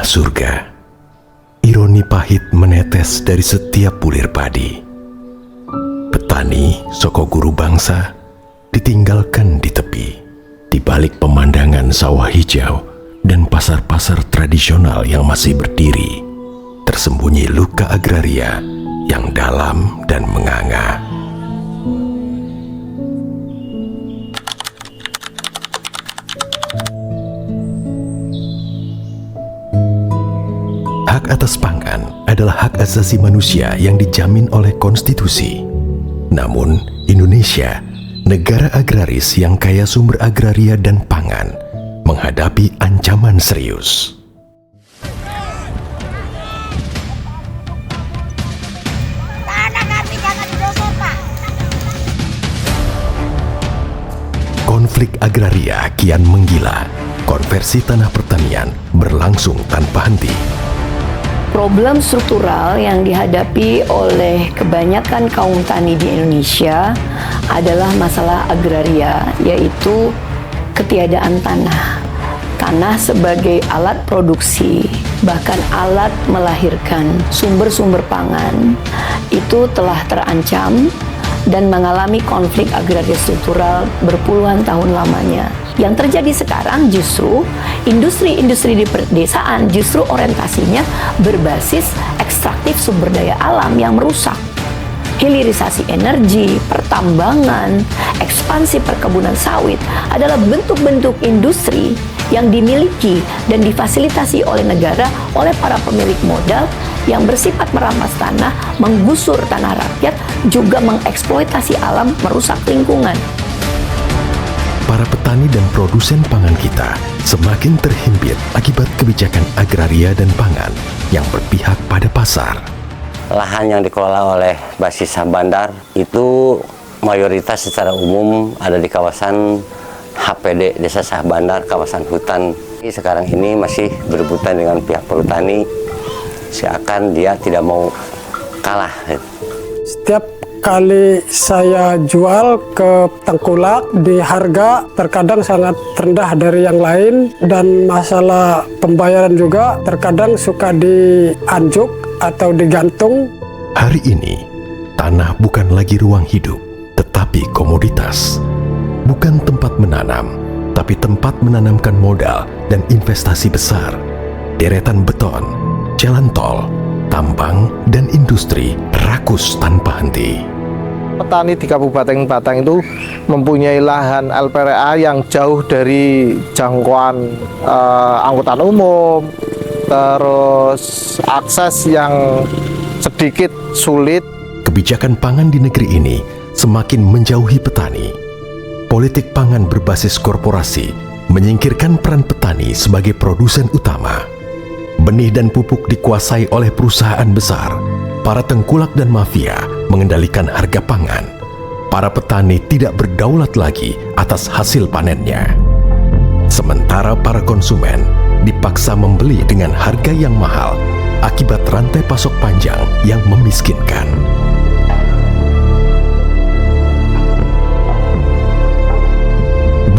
tanah surga. Ironi pahit menetes dari setiap bulir padi. Petani, soko guru bangsa, ditinggalkan di tepi, di balik pemandangan sawah hijau dan pasar-pasar tradisional yang masih berdiri, tersembunyi luka agraria yang dalam dan menganga. Hak atas pangan adalah hak asasi manusia yang dijamin oleh konstitusi. Namun, Indonesia, negara agraris yang kaya sumber agraria dan pangan, menghadapi ancaman serius. Tanah kami jangan digosok, Pak. Konflik agraria kian menggila. Konversi tanah pertanian berlangsung tanpa henti. Problem struktural yang dihadapi oleh kebanyakan kaum tani di Indonesia adalah masalah agraria, yaitu ketiadaan tanah. Tanah sebagai alat produksi, bahkan alat melahirkan sumber-sumber pangan, itu telah terancam dan mengalami konflik agraria struktural berpuluhan tahun lamanya. Yang terjadi sekarang justru industri-industri di pedesaan justru orientasinya berbasis ekstraktif sumber daya alam yang merusak. Hilirisasi energi, pertambangan, ekspansi perkebunan sawit adalah bentuk-bentuk industri yang dimiliki dan difasilitasi oleh negara, oleh para pemilik modal yang bersifat merampas tanah, menggusur tanah rakyat, juga mengeksploitasi alam, merusak lingkungan. Para petani dan produsen pangan kita semakin terhimpit akibat kebijakan agraria dan pangan yang berpihak pada pasar. Lahan yang dikelola oleh basis bandar itu mayoritas secara umum ada di kawasan HPD, Desa Sah Bandar, kawasan hutan. Sekarang ini masih berebutan dengan pihak perhutani, seakan dia tidak mau kalah. Setiap kali saya jual ke tengkulak di harga terkadang sangat rendah dari yang lain, dan masalah pembayaran juga terkadang suka dianjuk atau digantung. Hari ini, tanah bukan lagi ruang hidup, tetapi komoditas. Bukan tempat menanam, tapi tempat menanamkan modal dan investasi besar. Deretan beton, jalan tol, tambang, dan industri rakus tanpa henti. Petani di Kabupaten Batang itu mempunyai lahan LPRA yang jauh dari jangkauan angkutan umum, terus akses yang sedikit sulit. Kebijakan pangan di negeri ini semakin menjauhi petani. Politik pangan berbasis korporasi menyingkirkan peran petani sebagai produsen utama. Benih dan pupuk dikuasai oleh perusahaan besar. Para tengkulak dan mafia mengendalikan harga pangan. Para petani tidak berdaulat lagi atas hasil panennya. Sementara para konsumen dipaksa membeli dengan harga yang mahal akibat rantai pasok panjang yang memiskinkan.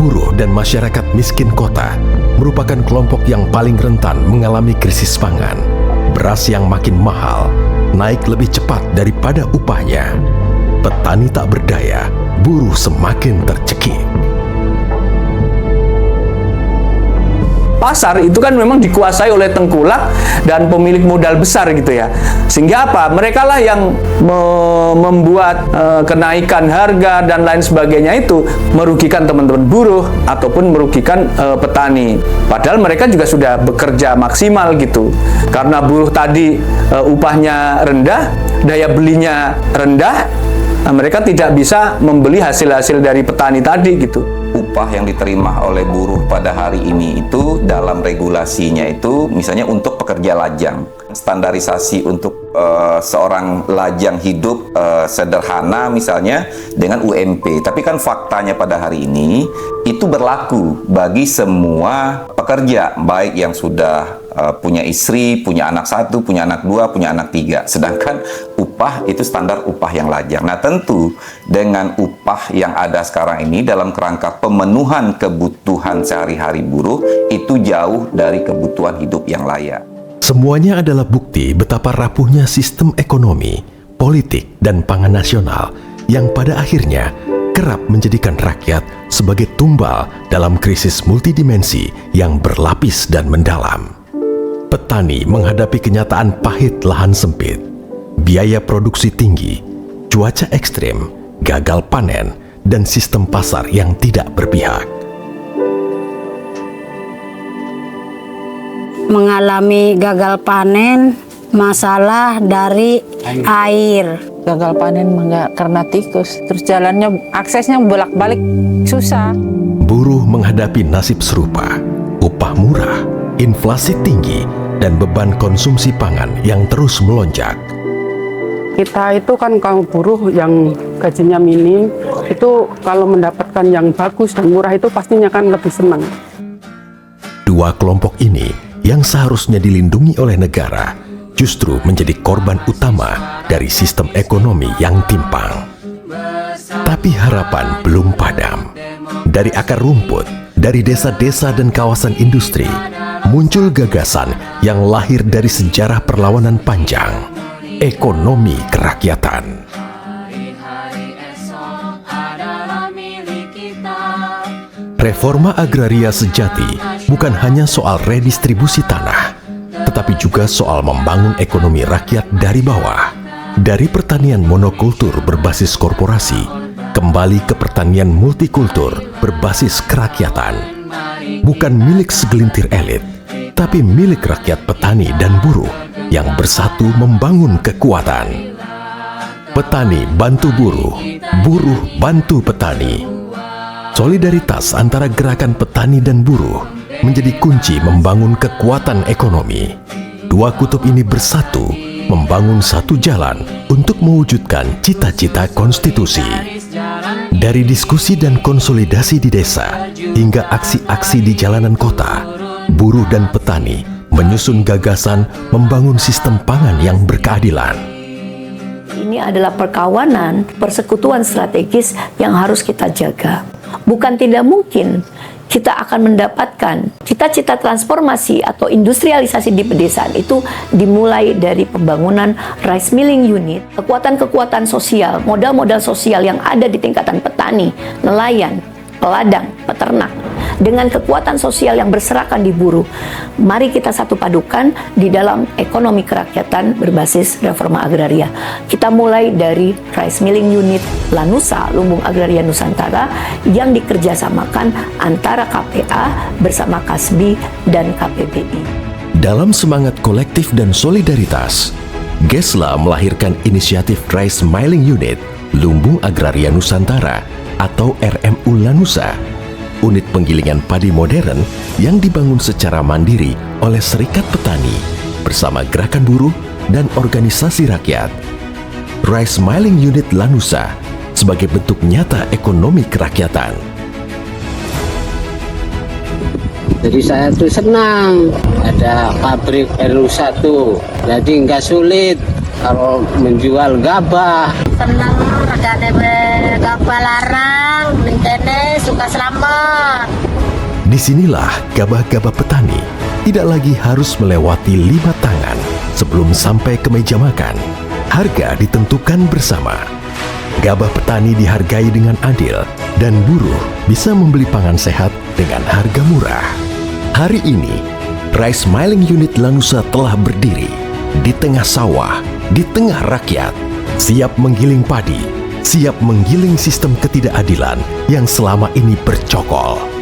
Buruh dan masyarakat miskin kota merupakan kelompok yang paling rentan mengalami krisis pangan. Beras yang makin mahal naik lebih cepat daripada upahnya. Petani tak berdaya, buruh semakin tercekik. Pasar itu kan memang dikuasai oleh tengkulak dan pemilik modal besar gitu ya. Sehingga apa? Mereka lah yang membuat kenaikan harga dan lain sebagainya, itu merugikan teman-teman buruh ataupun merugikan petani. Padahal mereka juga sudah bekerja maksimal gitu. Karena buruh tadi upahnya rendah, daya belinya rendah, mereka tidak bisa membeli hasil-hasil dari petani tadi gitu. Upah yang diterima oleh buruh pada hari ini itu dalam regulasinya itu misalnya untuk pekerja lajang, standarisasi untuk seorang lajang hidup sederhana misalnya dengan UMP. Tapi kan faktanya pada hari ini itu berlaku bagi semua pekerja, baik yang sudah punya istri, punya anak satu, punya anak dua, punya anak tiga. Sedangkan upah itu standar upah yang lajang. Nah tentu dengan upah yang ada sekarang ini dalam kerangka pemenuhan kebutuhan sehari-hari buruh itu jauh dari kebutuhan hidup yang layak. Semuanya adalah bukti betapa rapuhnya sistem ekonomi, politik, dan pangan nasional yang pada akhirnya kerap menjadikan rakyat sebagai tumbal dalam krisis multidimensi yang berlapis dan mendalam. Petani menghadapi kenyataan pahit lahan sempit, biaya produksi tinggi, cuaca ekstrim, gagal panen, dan sistem pasar yang tidak berpihak. Mengalami gagal panen, masalah dari air. Gagal panen karena tikus, terus jalannya, aksesnya bolak-balik susah. Buruh menghadapi nasib serupa, upah murah, inflasi tinggi, dan beban konsumsi pangan yang terus melonjak. Kita itu kan kaum buruh yang gajinya minim, itu kalau mendapatkan yang bagus dan murah itu pastinya kan lebih senang. Dua kelompok ini yang seharusnya dilindungi oleh negara justru menjadi korban utama dari sistem ekonomi yang timpang. Tapi harapan belum padam. Dari akar rumput, dari desa-desa dan kawasan industri, muncul gagasan yang lahir dari sejarah perlawanan panjang, ekonomi kerakyatan. Reforma agraria sejati bukan hanya soal redistribusi tanah, tetapi juga soal membangun ekonomi rakyat dari bawah. Dari pertanian monokultur berbasis korporasi, kembali ke pertanian multikultur berbasis kerakyatan. Bukan milik segelintir elit, tapi milik rakyat petani dan buruh yang bersatu membangun kekuatan. Petani bantu buruh, buruh bantu petani. Solidaritas antara gerakan petani dan buruh menjadi kunci membangun kekuatan ekonomi. Dua kutub ini bersatu membangun satu jalan untuk mewujudkan cita-cita konstitusi. Dari diskusi dan konsolidasi di desa hingga aksi-aksi di jalanan kota, buruh dan petani menyusun gagasan membangun sistem pangan yang berkeadilan. Ini adalah perkawanan, persekutuan strategis yang harus kita jaga. Bukan tidak mungkin kita akan mendapatkan cita-cita transformasi atau industrialisasi di pedesaan itu dimulai dari pembangunan rice milling unit, kekuatan-kekuatan sosial, modal-modal sosial yang ada di tingkatan petani, nelayan, peladang, peternak, dengan kekuatan sosial yang berserakan di buruh. Mari kita satu padukan di dalam ekonomi kerakyatan berbasis reforma agraria. Kita mulai dari rice milling unit Lanusa, Lumbung Agraria Nusantara, yang dikerjasamakan antara KPA bersama Kasbi dan KPBI. Dalam semangat kolektif dan solidaritas, Gesla melahirkan inisiatif Rice Milling Unit Lumbung Agraria Nusantara atau RMU Lanusa, unit penggilingan padi modern yang dibangun secara mandiri oleh Serikat Petani bersama Gerakan Buruh dan organisasi rakyat. Rice Milling Unit Lanusa sebagai bentuk nyata ekonomi kerakyatan. Jadi saya tuh senang ada pabrik RU1, jadi nggak sulit kalau menjual gabah. Senang ada gabah larang, mentene suka selamat. Disinilah gabah-gabah petani tidak lagi harus melewati 5 tangan sebelum sampai ke meja makan. Harga ditentukan bersama. Gabah petani dihargai dengan adil dan buruh bisa membeli pangan sehat dengan harga murah. Hari ini, Rice Milling Unit Lanusa telah berdiri di tengah sawah, di tengah rakyat, siap menggiling padi, siap menggiling sistem ketidakadilan yang selama ini bercokol.